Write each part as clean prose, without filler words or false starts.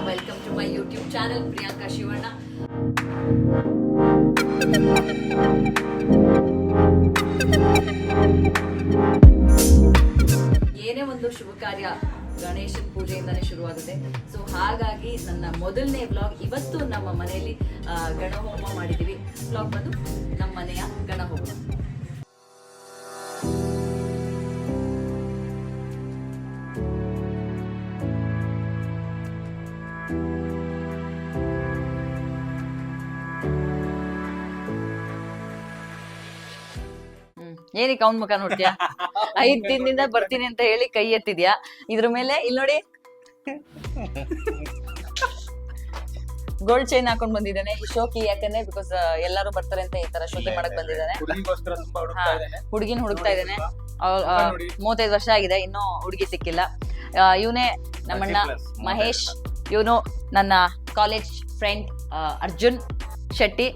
Welcome to my YouTube channel Priyanka Shivanna. ಏನೇ ಒಂದು ಶುಭ ಕಾರ್ಯ ಗಣೇಶನ ಪೂಜೆಯಿಂದಾನೇ ಶುರುವಾಗುತ್ತೆ. ಸೊ ಹಾಗಾಗಿ ನನ್ನ ಮೊದಲನೇ ವ್ಲಾಗ್ ಇವತ್ತು ನಮ್ಮ ಮನೆಯಲ್ಲಿ ಗಣಹೋಮ ಮಾಡಿದ್ದೀವಿ. ವ್ಲಾಗ್ ಬಂದು ನಮ್ಮ ಮನೆಯ ಗಣಹೋಮ. ಏನಕ್ಕೆ ಅವನ್ ಮುಖ ನೋಡ್ತೀಯಾ? 5 ದಿನದಿಂದ ಬರ್ತೀನಿ ಅಂತ ಹೇಳಿ ಕೈ ಎತ್ತಿದ್ಯಾ. ಇದ್ರ ಮೇಲೆ ಇಲ್ಲಿ ನೋಡಿ ಗೋಲ್ಡ್ ಚೈನ್ ಹಾಕೊಂಡ್ ಬಂದಿದ್ದಾನೆ. ಈ ಶೋಕಿ ಯಾಕಂದ್ರೆ ಬಿಕಾಸ್ ಎಲ್ಲಾರು ಬರ್ತಾರೆ ಅಂತ ಈ ತರ ಶೋಕಿ ಮಾಡಕ್ ಬಂದಿದ್ದಾನೆ. ಹುಡುಗಿನ ಹುಡುಕ್ತಾ ಇದ್ದಾನೆ. 35 ವರ್ಷ ಆಗಿದೆ, ಇನ್ನೂ ಹುಡುಗಿ ಸಿಕ್ಕಿಲ್ಲ. ಇವನೇ ನಮ್ಮಣ್ಣ ಮಹೇಶ್. ಇವನು ನನ್ನ ಕಾಲೇಜ್ ಫ್ರೆಂಡ್ ಅರ್ಜುನ್ ಶೆಟ್ಟಿ.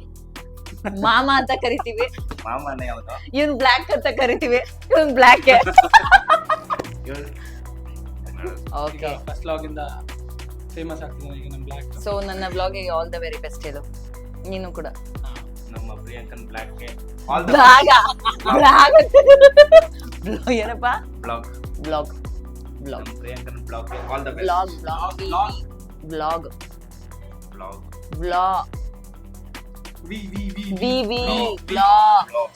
ಮಾಮ ಅಂತ ಕರಿತೀವಿ. ಇವನ್ ಬ್ಲಾಕ್ ಅಂತ ಕರಿತೀವಿ. ಇವನ್ ಬ್ಲಾಕ್. ಸೊ ನನ್ನ ಬ್ಲಾಗಿಗೆ ಆಲ್ ದ ವೆರಿ ಬೆಸ್ಟ್. ಇದು ನೀನು ಕೂಡ ಏನಪ್ಪ blog blog blog blog blog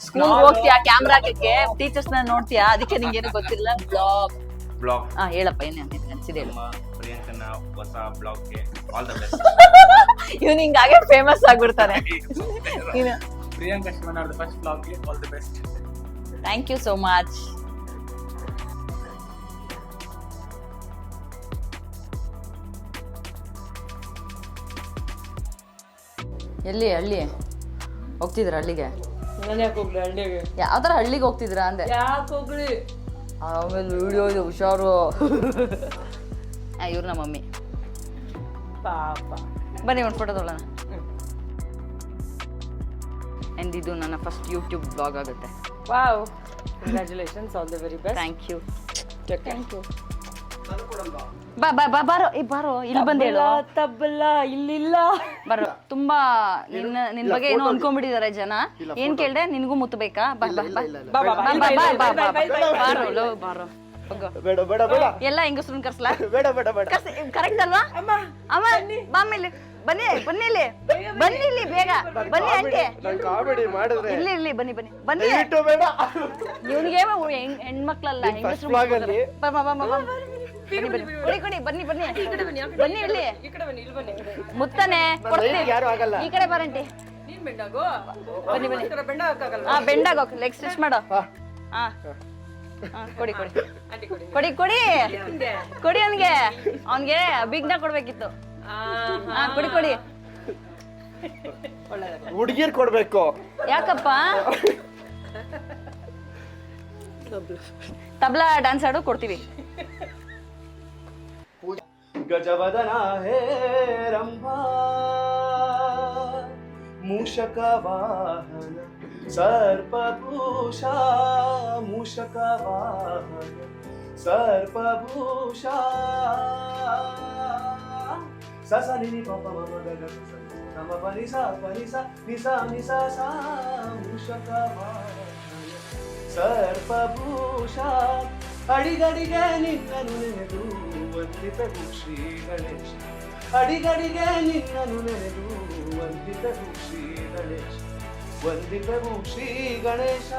school ಹೋಗ್ತೀಯಾ, ಕ್ಯಾಮ್ರಾ ಹಾಕಕ್ಕೆ ಟೀಚರ್ಸ್ ನ ನೋಡ್ತೀಯಾ, ಅದಕ್ಕೆ ನಿಂಗೆ ಏನು ಗೊತ್ತಿಲ್ಲ. ಬ್ಲಾಗ್ ಬ್ಲಾಗ್ ಹೇಳಪ್ಪ, ಏನೇ ಅನ್ಸಿದೆ ಹೇಳು. ಇವ್ನು ಹಿಂಗಾಗೆ ಫೇಮಸ್ ಆಗ್ಬಿಡ್ತಾನೆ. Thank you so much. ಎಲ್ಲಿ ಹಳ್ಳಿ ಹೋಗ್ತಿದ್ರ? ಹಳ್ಳಿಗೆ ಯಾವ್ದಾರ ಹಳ್ಳಿಗೆ ಹೋಗ್ತಿದ್ರ ಅಂದೆ. ಆಮೇಲೆ ವಿಡಿಯೋ ಇದೆ, ಹುಷಾರು. ಇವ್ರು ನಮ್ಮ ಮಮ್ಮಿ. ಬನ್ನಿ ಒಂದು ಫೋಟೋ ತೊಗೊಳ್ಳೋಣ. ಇದು ನನ್ನ ಫಸ್ಟ್ ಯೂಟ್ಯೂಬ್ ಬ್ಲಾಗ್ ಆಗುತ್ತೆ. Wow, congratulations, all the very best. Thank you. ಬಾ ಬಾ ಬಾ ಬಾರೋ. ಬಾರೋ, ಇಲ್ಲಿ ಬಂದು ಹೇಳು. ತಬ್ಬಲ್ಲ, ಇಲ್ಲಿಲ್ಲ. ಬರೋ. ತುಂಬಾ ನಿನ್ನ ಬಗ್ಗೆ ಏನೋ ಅನ್ಕೊಂಡ್ಬಿಟ್ಟಿದ್ದಾರೆ ಜನ. ಏನ್ ಕೇಳ್ದೆ? ನಿನ್ಗೂ ಮುತ್ತಬೇಕಾ? ಬಾ ಬಾ ಬಾ ಬಾರೋ ಬಾರೋ. ಎಲ್ಲ ಹೆಂಗಸ್ರನ್ನ ಕರ್ಸ್ಲಾ? ಕರೆಕ್ಟ್ ಅಲ್ವಾ? ಅಮ್ಮ ಬಾ ಮೇಲೆ ಬನ್ನಿ, ಬನ್ನಿ ಇಲ್ಲಿ, ಬನ್ನಿ ಇಲ್ಲಿ ಬೇಗ ಬನ್ನಿ. ಆಂಟಿ ಇಲ್ಲಿ ಇಲ್ಲಿ ಬನ್ನಿ ಬನ್ನಿ ಬನ್ನಿ. ಇವನಿಗೆ ಹೆಣ್ಮಕ್ಳಲ್ಲ, ಹೆಂಗಸ್ರು. ಬನ್ನಿ ಬನ್ನಿ ಬನ್ನಿ ಬನ್ನಿ ಇಲ್ಲಿ. ಮುತ್ತಾನೆ ಕೊಡ್ತೀನಿ. ಈ ಕಡೆ ಬರಂಟಿ. ಬನ್ನಿ ಬನ್ನಿ. ಬೆಂಡಾಗ ಲೆಗ್ ಸ್ಟಿಚ್ ಮಾಡೋ. ಕೊಡಿ ಕೊಡಿ ಕೊಡಿ ಕೊಡಿ ಕೊಡಿ. ಅವನ್ಗೆ ಬಿಗ್ನ ಕೊಡ್ಬೇಕಿತ್ತು. ಕೊಡಿ ಕೊಡಿ. ಹುಡುಗಿರ್ ಕೊಡ್ಬೇಕು. ಯಾಕಪ್ಪ? ತಬ್ಲಾ ಡ್ಯಾನ್ಸ್ ಆಡೋ ಕೊಡ್ತೀವಿ. ಗಜವದನ ಹೇ ರಂಭಾ ಮೂಷಕ ವಾಹನ ಸರ್ಪಭೂಷ ಮೂಷಕ ವಾಹನ ಸರ್ಪಭೂಷ ಸಸ ನಿನಿ ಪಪ ಮಮ ಗಗ ನಮ ಪನಿ ಸ ನಿಸ ನಿಸ ಸಾ ಮೂಷಕ ವಾಹನ ಸರ್ಪಭೂಷ. ಅಡಿಗಡಿಗೆ ನಿನ್ನನು ನೆನೆದು ವಂದಿತವು ಶ್ರೀ ಗಣೇಶ. ಅಡಿಗಡಿಗೆ ನಿನ್ನನು ನೆನೆದು ವಂದಿತವು ಶ್ರೀ ಗಣೇಶ. ವಂದಿತವು ಶ್ರೀ ಗಣೇಶ,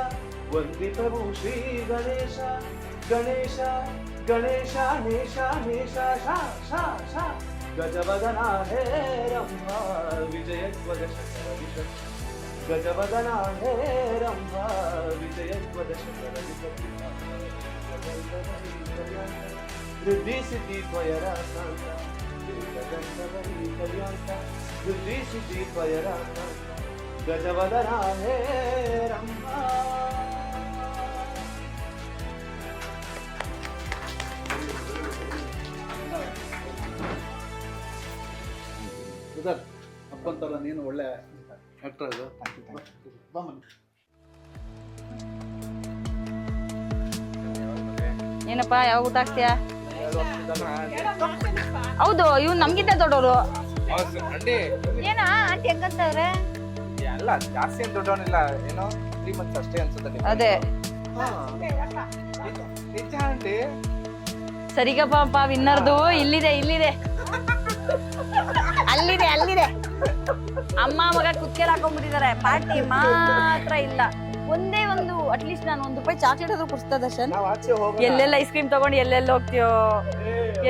ವಂದಿತವು ಶ್ರೀ ಗಣೇಶ. ಗಣೇಶ ಗಣೇಶ ನೇಶ ನೇಶ ಶಾ ಶಾ ಶಾ. ಗಜವದನ ಹೇ ರಂಭಾ ವಿಜಯಧ್ವಜ ಶಕರ ವಿಷ. ಗಜವದನ ಹೇ ರಂಭಾ ವಿಜಯಧ್ವಜ ಶಕರ ವಿಷ. ವೃದ್ಧಿ ಸಿದ್ಧಿ ತ್ವಯರ ಶಾಂತ ಕಲ್ಯಾಂತ. ವೃದ್ಧಿ ಸಿದ್ಧಿ ತ್ವಯರ ಶಾಂತ. ಗಜವದನ ಹೇ ರಂಭಾ. ಅಪ್ಪಂತರ ನೀನು ಒಳ್ಳೆ ಆಕ್ಟರ್. ಅದು ಏನಪ್ಪ, ಯಾವ ಊಟ ಹಾಕ್ತೀಯಾ? ಹೌದು ಇವ್ ನಮ್ಗಿಂತ ದೊಡ್ಡವರು. ಅಂಡಿ ಏನ ಆಂಟಿ ಹೆಂಗಂತವ್ರೆ? ಅಲ್ಲ ಜಾಸ್ತಿ ಏನ್ ದೊಡ್ಡವನಿಲ್ಲ, ಏನೋ 3 months ಅಷ್ಟೇ ಅನ್ಸುತ್ತೆ. ಅದೇ ನಿಜ ಆಂಟಿ. ಸರಿಗಪ್ಪ ವಿನ್ನರ್ದು ಇಲ್ಲಿದೆ ಅಲ್ಲಿದೆ. ಅಮ್ಮ ಮಗ ಕುತ್ಕೆಲ್ ಹಾಕೊಂಡ್ಬಿಟ್ಟಿದ್ದಾರೆ. ಪಾರ್ಟಿ ಮಾತ್ರ ಇಲ್ಲ. ಒಂದೇ ಒಂದು ಅಟ್ಲೀಸ್ಟ್ ನಾನು ₹1 ಚಾಕ್ಲೇಟ್ ಆದ್ರೂ ಕೊಡ್ಸ್ತಾ ದರ್ಶನ್. ನಾವ್ ಆಚೆ ಹೋಗೋಣ. ಎಲ್ಲೆಲ್ಲ ಐಸ್ ಕ್ರೀಮ್ ತಗೊಂಡು ಎಲ್ಲೆಲ್ಲಿ ಹೋಗ್ತೀಯೋ,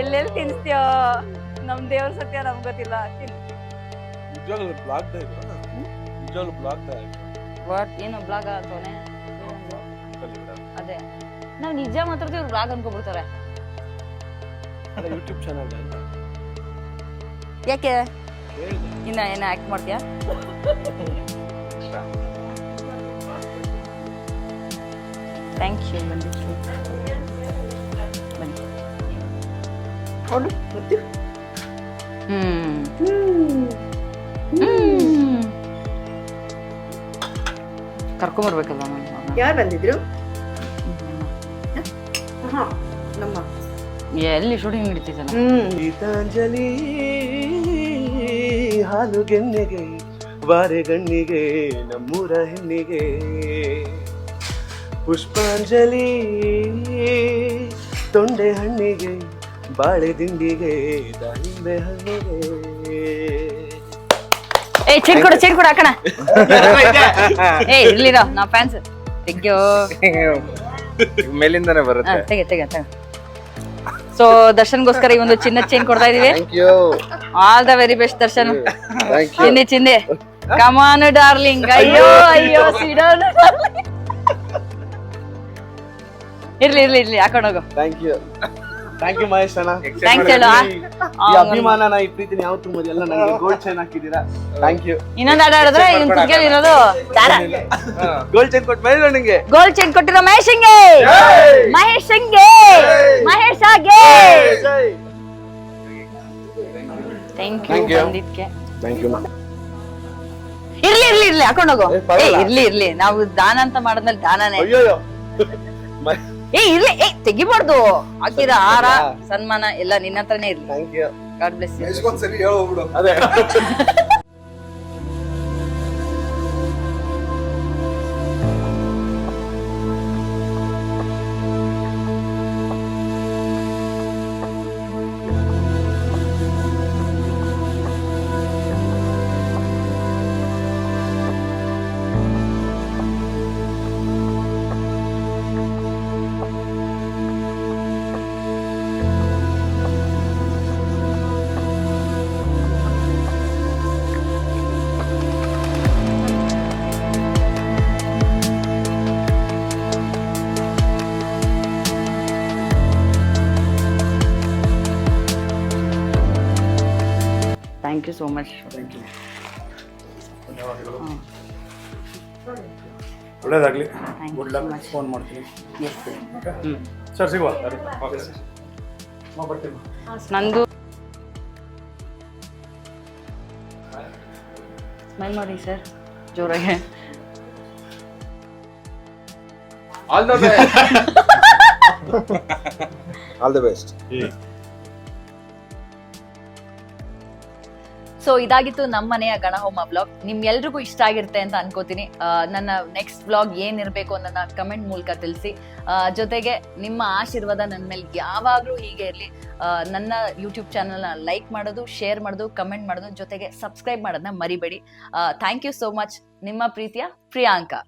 ಎಲ್ಲೆಲ್ಲಿ ತಿನ್ಸ್ತೀಯೋ, ನಮ್ ದೇವ್ರ ಸತ್ಯ ನಮ್ಗ್ ಗೊತ್ತಿಲ್ಲ. ನಿಜವಾಗ್ಲೂ ಬ್ಲಾಗ್ ವಾಟ್ ಏನು ಬ್ಲಾಗ್ ಆಗ್ತಾನೆ? ಅದೇ ನಾವ್ ನಿಜ ಮಾತಾಡ್ತೀವಿ, ಇವ್ರು ಬ್ಲಾಗ್ ಅನ್ಕೊಬಿಡ್ತಾರೆ. ಯೂಟ್ಯೂಬ್ ಚಾನಲ್ ಯಾಕೆ ಇನ್ನ ಏನ ಆಕ್ಟ್ ಮಾಡ್ತೀಯಾ? Thank you. ಬನ್ನಿ ಕರ್ಕೊಂಬರ್ಬೇಕಲ್ವ ನಾನು. ಯಾರು ಬಂದಿದ್ರು? ನಮ್ಮ ಎಲ್ಲಿ ಶೂಟಿಂಗ್ ನಡೀತಿದ್ದಲ್ಲ. ಗೀತಾಂಜಲಿ ಹಾಲು ಗೆನ್ನೆಗೆ ಬಾರೆಗಣ್ಣಿಗೆ ನಮ್ಮೂರ ಹೆಣ್ಣಿಗೆ, ಪುಷ್ಪಾಂಜಲಿ ತೊಂಡೆ ಹಣ್ಣಿಗೆ ಬಾಳೆ ದಿಂಡಿಗೆ ದಾಳಿಂಬೆ ಹಣ್ಣಿಗೆ. ಏ ಚೇನ್ ಕೊಡು ಹಾಕಣ. ಏ ಇರ್ಲಿರೋ ನಾ ಫ್ಯಾನ್ಸ್. ತೆಗ್ಯೋ ಮೇಲಿಂದಾನೆ ಬರುತ್ತೆ. ತೆಗೆ. ಸೊ ದರ್ಶನ್ಗೋಸ್ಕರ ಈ ಒಂದು ಚಿನ್ನದ ಚೇನ್ ಕೊಡ್ತಾ ಇದೀವಿ. Thank you. All the very best Darshan. Thank you. ಚಿಂದೆ ಕಮಾನ್ ಡಾರ್ಲಿಂಗ್. ಅಯ್ಯೋ ಸಿಡೋನ್. ಇರ್ಲಿ ಹಾಕೊಂಡೋಗು. ಥ್ಯಾಂಕ್ ಯು ಮಹೇಶ್ ಅಣ್ಣ. ಥ್ಯಾಂಕ್ಸ್ ಹೇಳು. ಈ ಅಭಿಮಾನನ ಈ ಪ್ರೀತಿನ ಯಾವತ್ತೂ ಮರೆಯಲ್ಲ. ನನಗೆ ಗೋಲ್ಡ್ ಚೈನ್ ಹಾಕಿದ್ದೀರಾ, ಥ್ಯಾಂಕ್ ಯು. ಇನ್ನೊಂದು ಆಟ ಆಡಿದ್ರೆ ಇವ್ನ ಕುತ್ತಿಗೆಯಲ್ಲಿ ಇರೋದು ದಾರ. ಗೋಲ್ಡ್ ಚೈನ್ ಕೊಟ್ಟು ಮೇಲೆ ನನಗೆ ಗೋಲ್ಡ್ ಚೈನ್ ಕೊಟ್ಟಿರೋ ಮಹೇಶಂಗೆ. ಥ್ಯಾಂಕ್ ಯು ಬಂದಿದ್ಕೆ. Thank you. ಇರ್ಲಿ ಹಾಕೊಂಡೋಗು. ಇರ್ಲಿ ನಾವು ದಾನ ಅಂತ ಮಾಡಿದ್ಮೇಲೆ ದಾನನೇ. ಅಯ್ಯೋ ಇರ್ಲಿ ತೆಗಿಬಾರ್ದು. ಹಾಕಿರ ಆಹಾರ ಸನ್ಮಾನ ಎಲ್ಲ ನಿನ್ನ ಹತ್ರನೇ ಇರ್ಲಿ. Thank you. God bless you. ಎಷ್ಟೊಂದ್ಸರಿ ಹೇಳೋಗ್ಬಿಡು. ಅದೇ ಥ್ಯಾಂಕ್ ಯು ಸೋ ಮಚ್. ಒಳ್ಳೇದಾಗ್ಲಿ. Thank good you luck. so much. Phone ಮಾಡ್ತೀನಿ ಸರ್. ಸಿಗುವ ಬರ್ತೀನಿ. ನಂದು ಸ್ಮೈಲ್ ಮಾಡಿ ಸರ್ ಜೋರಾಗೆ. All the best. All the best. So ಇದಾಗಿತ್ತು ನಮ್ಮ ಮನೆಯ ಗಣಹೋಮ ಬ್ಲಾಗ್. ನಿಮ್ಗೆಲ್ರಿಗೂ ಇಷ್ಟ ಆಗಿರುತ್ತೆ ಅಂತ ಅನ್ಕೋತೀನಿ. ನನ್ನ ನೆಕ್ಸ್ಟ್ ಬ್ಲಾಗ್ ಏನಿರಬೇಕು ಅನ್ನೋದನ್ನ ಕಮೆಂಟ್ ಮೂಲಕ ತಿಳಿಸಿ. ಜೊತೆಗೆ ನಿಮ್ಮ ಆಶೀರ್ವಾದ ನನ್ನ ಮೇಲೆ ಯಾವಾಗಲೂ ಹೀಗೆ ಇರಲಿ. ನನ್ನ ಯೂಟ್ಯೂಬ್ ಚಾನಲ್ನ ಲೈಕ್ ಮಾಡೋದು, ಶೇರ್ ಮಾಡೋದು, ಕಮೆಂಟ್ ಮಾಡೋದು, ಜೊತೆಗೆ ಸಬ್ಸ್ಕ್ರೈಬ್ ಮಾಡೋದನ್ನ ಮರಿಬೇಡಿ. Thank you so much. ನಿಮ್ಮ ಪ್ರೀತಿಯ ಪ್ರಿಯಾಂಕಾ.